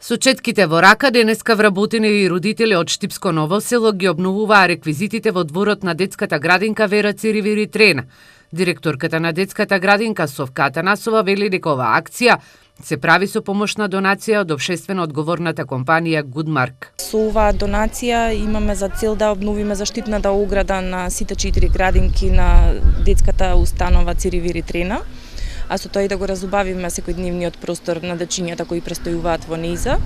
Со четките во рака, денеска вработени и родители од Штипско Ново село ги обновуваа реквизитите во дворот на детската градинка Вера Циривири Трена. Директорката на детската градинка Совка Атанасова вели дека оваа акција се прави со помошна донација од општествено одговорната компанија Goodmark. Со оваа донација имаме за цел да обновиме заштитната ограда на сите 4 градинки на детската установа Циривири Трена, а со тоа и да го разубавиме секојдневниот простор на дечињата кои престојуваат во неиза.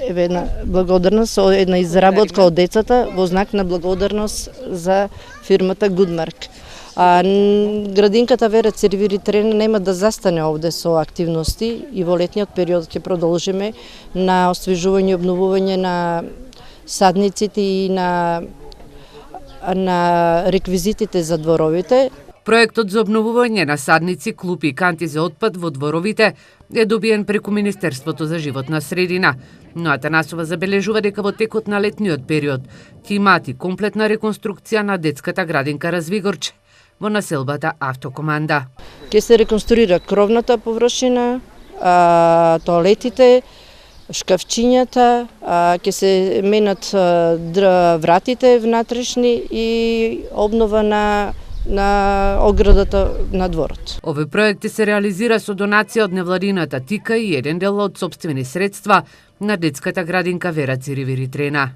Еве една благодарност, една изработка од децата во знак на благодарност за фирмата Goodmark. Градинката Вера Циривири Трена нема да застане овде со активности и во летниот период ќе продолжиме на освежување и обновување на садниците и на реквизитите за дворовите. Проектот за обновување на садници, клупи и канти за отпад во дворовите е добиен преку Министерството за животна средина. Но Атанасова забележува дека во текот на летниот период ќе имаат и комплетна реконструкција на детската градинка Развигорче во населбата Автокоманда. Ќе се реконструира кровната површина, тоалетите, шкафчињата, ќе се менат вратите внатрешни и обнова на оградата на дворот. Овој проект се реализира со донација од невладината Тика и еден дел од сопствени средства на детската градинка Вера Циривири Трена.